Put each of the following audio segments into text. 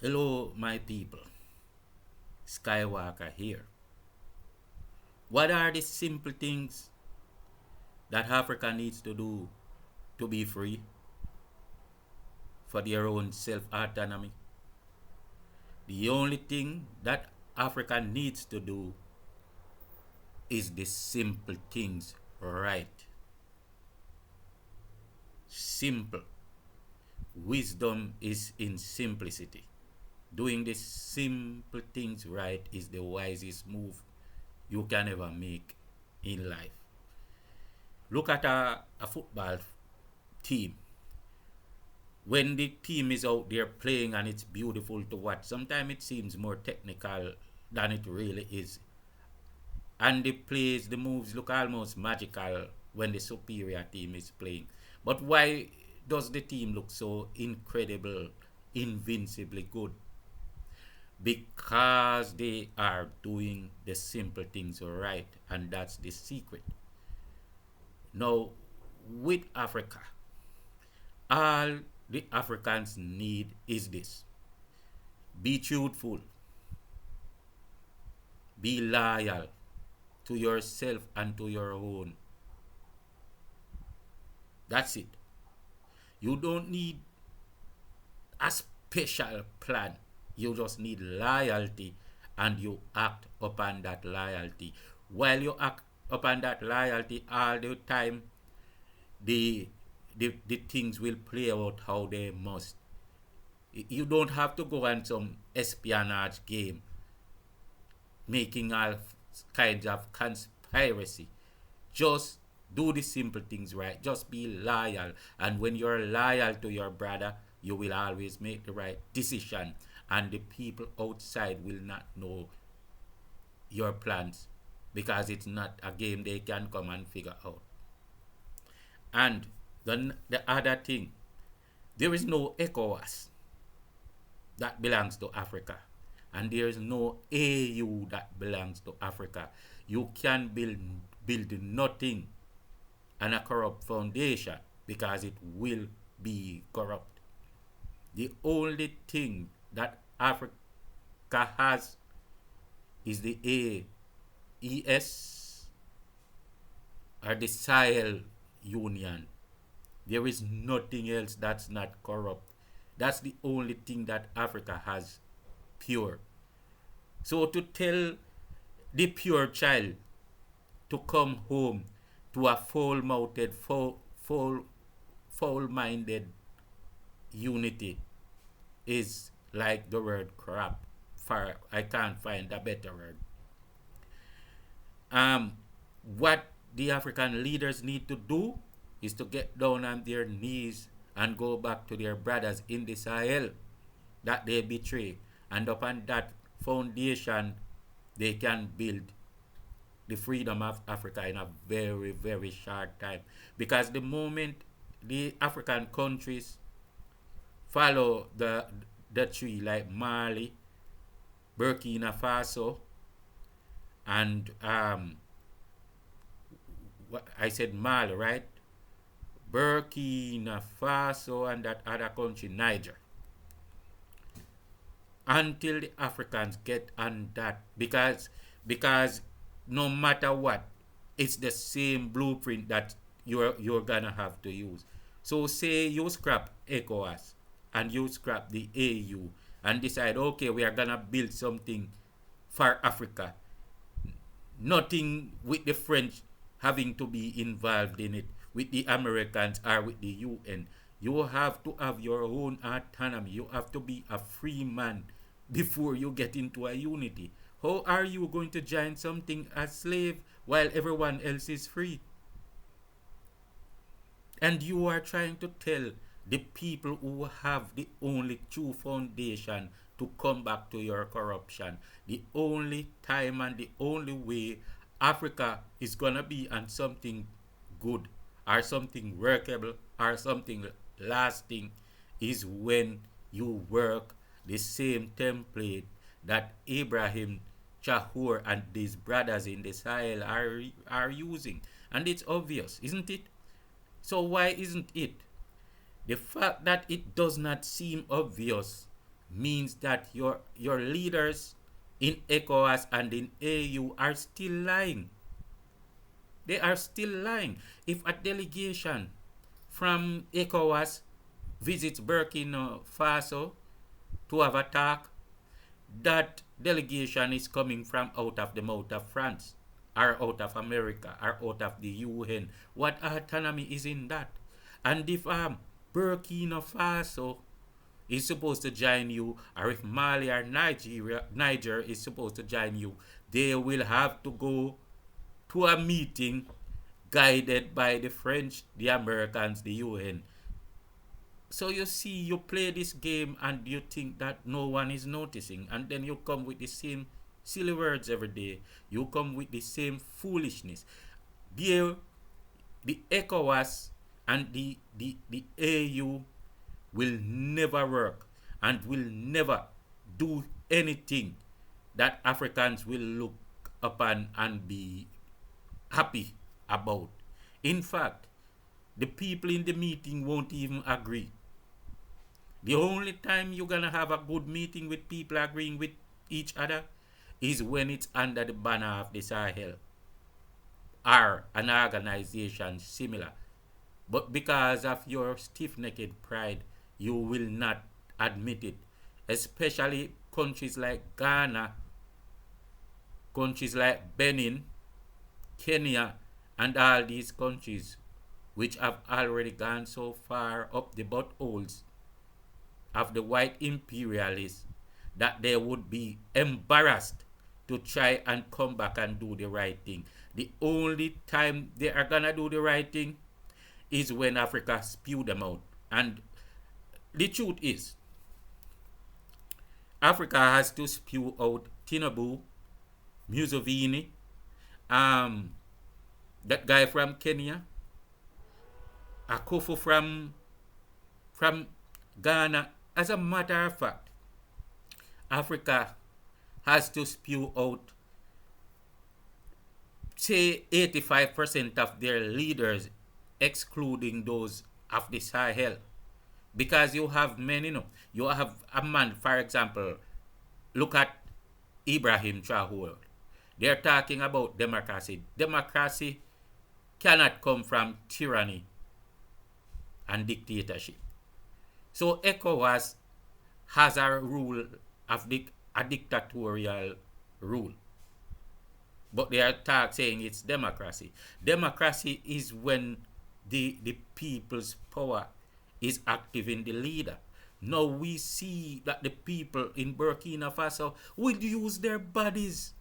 Hello, my people. Skywalker here. What are the simple things that Africa needs to do to be free for their own self autonomy? The only thing that Africa needs to do is the simple things right. Simple. Wisdom is in simplicity. Doing the simple things right is the wisest move you can ever make in life. Look at a football team. When the team is out there playing and it's beautiful to watch, sometimes it seems more technical than it really is. And the plays, the moves look almost magical when the superior team is playing. But why does the team look so incredible, invincibly good? Because they are doing the simple things right, and that's the secret. Now, with Africa, all the Africans need is this: be truthful, be loyal to yourself and to your own. That's it. You don't need a special plan. You just need loyalty, and you act upon that loyalty. While you act upon that loyalty all the time, the the things will play out how they must. You don't have to go on some espionage game, making all kinds of conspiracy. Just do the simple things right. Just be loyal. And when you're loyal to your brother, you will always make the right decision. And the people outside will not know your plans because it's not a game they can come and figure out. And the other thing, there is no ECOWAS that belongs to Africa. And there is no AU that belongs to Africa. You can build nothing on a corrupt foundation because it will be corrupt. The only thing that Africa has is the AES or the Sahel Union. There is nothing else that's not corrupt. That's the only thing that Africa has pure. So to tell the pure child to come home to a foul-mouthed, foul-minded unity is like the word crap. I can't find a better word. What the African leaders need to do is to get down on their knees and go back to their brothers in the Sahel that they betray. And upon that foundation, they can build the freedom of Africa in a very, very short time. Because the moment the African countries follow the tree like Mali, Burkina Faso, and what I said Mali, right? Burkina Faso and that other country, Niger. Until the Africans get on that, because no matter what, it's the same blueprint that you're gonna have to use. So say you scrap ECOWAS and you scrap the AU and decide, okay, we are gonna build something for Africa. Nothing with the French having to be involved in it, with the Americans or with the UN. You have to have your own autonomy. You have to be a free man before you get into a unity. How are you going to join something as slave while everyone else is free? And you are trying to tell the people who have the only true foundation to come back to your corruption. The only time and the only way Africa is going to be on something good or something workable or something lasting is when you work the same template that Abraham Chahur and these brothers in the Sahel are using. And it's obvious, isn't it? So why isn't it? The fact that it does not seem obvious means that your leaders in ECOWAS and in AU are still lying. They are still lying. If a delegation from ECOWAS visits Burkina Faso to have a talk, that delegation is coming from out of the mouth of France, or out of America, or out of the UN. What autonomy is in that? And if Burkina Faso is supposed to join you, or if Mali or Niger is supposed to join you, they will have to go to a meeting guided by the French, the Americans, the UN. So you see, you play this game and you think that no one is noticing, and then you come with the same silly words every day. You come with the same foolishness. The ECOWAS and the AU will never work and will never do anything that Africans will look upon and be happy about. In fact, the people in the meeting won't even agree. The only time you're gonna have a good meeting with people agreeing with each other is when it's under the banner of the Sahel or an organization similar. But because of your stiff-necked pride, you will not admit it. Especially countries like Ghana, countries like Benin, Kenya, and all these countries which have already gone so far up the buttholes of the white imperialists that they would be embarrassed to try and come back and do the right thing. The only time they are gonna do the right thing is when Africa spew them out. And the truth is, Africa has to spew out Tinubu, Museveni, that guy from Kenya, Akufo from Ghana. As a matter of fact, Africa has to spew out, say, 85% of their leaders, excluding those of the Sahel. Because you have many, you have a man, for example, look at Ibrahim Traore. They're talking about democracy. Democracy cannot come from tyranny and dictatorship. So ECOWAS has a rule of a dictatorial rule. But they are saying it's democracy. Democracy is when the people's power is active in the leader. Now we see that the people in Burkina Faso will use their bodies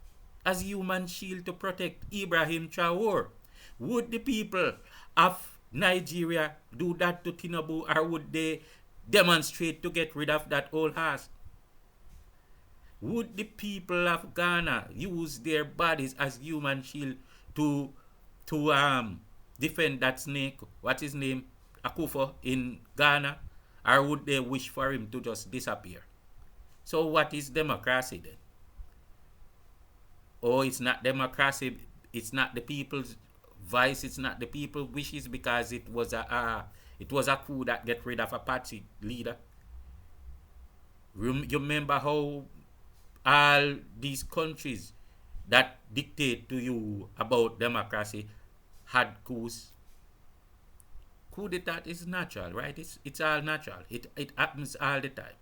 as human shield to protect Ibrahim Traore. Would the people of Nigeria do that to Tinubu, or would they demonstrate to get rid of that old horse? Would the people of Ghana use their bodies as human shield to defend that snake, what's his name, Akufo, in Ghana? Or would they wish for him to just disappear? So what is democracy then? Oh, it's not democracy. It's not the people's voice. It's not the people's wishes, because it was a coup that get rid of a patsy leader. You remember how all these countries that dictate to you about democracy had coups? Coup d'etat is natural, right? It's all natural. It happens all the time.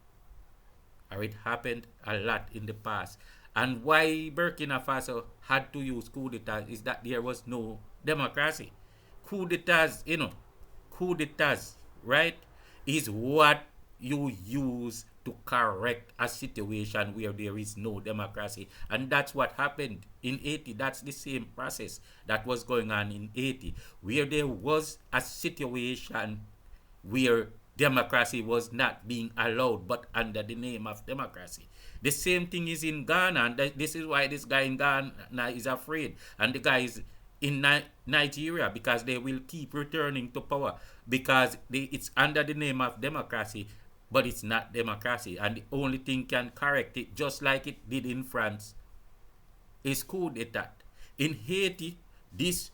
Or it happened a lot in the past. And why Burkina Faso had to use coup d'etat is that there was no democracy. Coup d'etats, coup d'etats, right, is what you use to correct a situation where there is no democracy. And that's what happened in Haiti. That's the same process that was going on in Haiti, where there was a situation where democracy was not being allowed, but under the name of democracy. The same thing is in Ghana, and this is why this guy in Ghana is afraid, and the guy is in Nigeria, because they will keep returning to power, because it's under the name of democracy, but it's not democracy, and the only thing can correct it, just like it did in France, is coup d'etat. In Haiti, this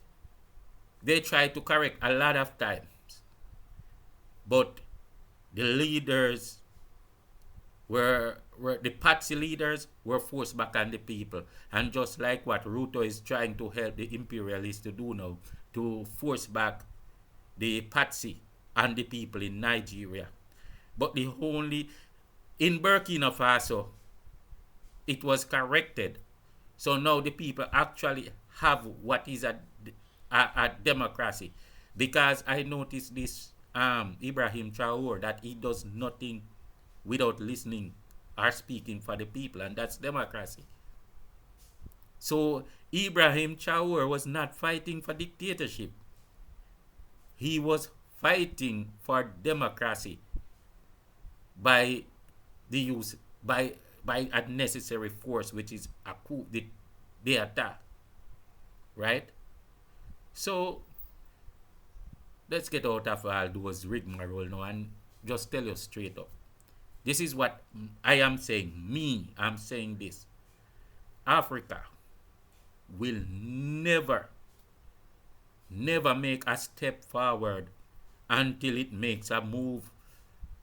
they try to correct a lot of times, but the leaders where the patsy leaders were forced back on the people. And just like what Ruto is trying to help the imperialists to do now, to force back the patsy and the people in Nigeria. But the only, in Burkina Faso, it was corrected. So now the people actually have what is a democracy. Because I noticed this Ibrahim Traore, that he does nothing without listening or speaking for the people, and that's democracy. So Ibrahim Traore was not fighting for dictatorship. He was fighting for democracy by the use by unnecessary force, which is a coup d'etat, right? So let's get out of all those rigmarole now and just tell you straight up. This is what I am saying. I'm saying this. Africa will never make a step forward until it makes a move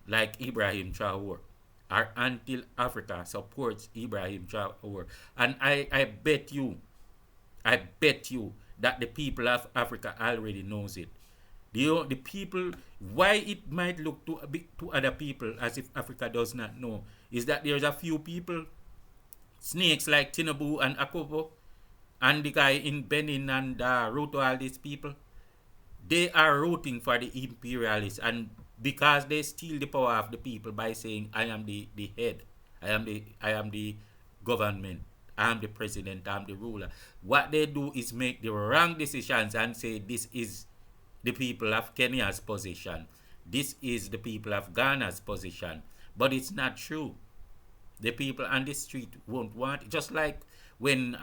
like Ibrahim Traore, or until Africa supports Ibrahim Traore. And I bet you that the people of Africa already knows it. The people, why it might look to other people as if Africa does not know, is that there's a few people, snakes like Tinubu and Akobo, and the guy in Benin and Ruto, all these people, they are rooting for the imperialists, and because they steal the power of the people by saying, I am the head, I am the government, I am the president, I am the ruler. What they do is make the wrong decisions and say this is the people of Kenya's position, this is the people of Ghana's position. But it's not true. The people on the street won't want it. Just like when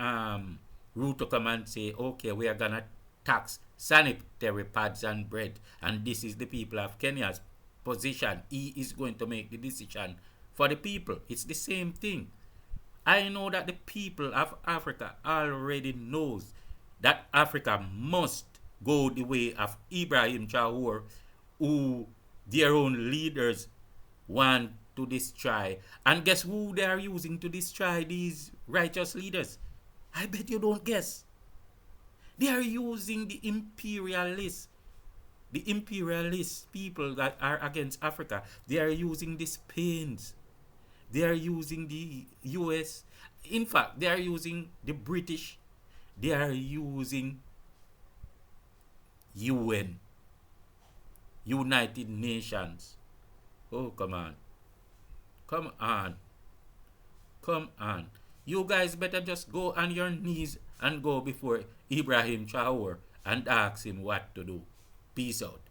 Ruto come and say, okay, we are gonna tax sanitary pads and bread, and this is the people of Kenya's position. He is going to make the decision for the people. It's the same thing. I know that the people of Africa already knows that Africa must go the way of Ibrahim Traore, who their own leaders want to destroy. And guess who they are using to destroy these righteous leaders? I bet you don't guess. They are using the imperialists people that are against Africa. They are using the Spains. They are using the US. In fact, they are using the British. They are using UN, United Nations. Oh, come on. Come on. Come on. You guys better just go on your knees and go before Ibrahim Traore and ask him what to do. Peace out.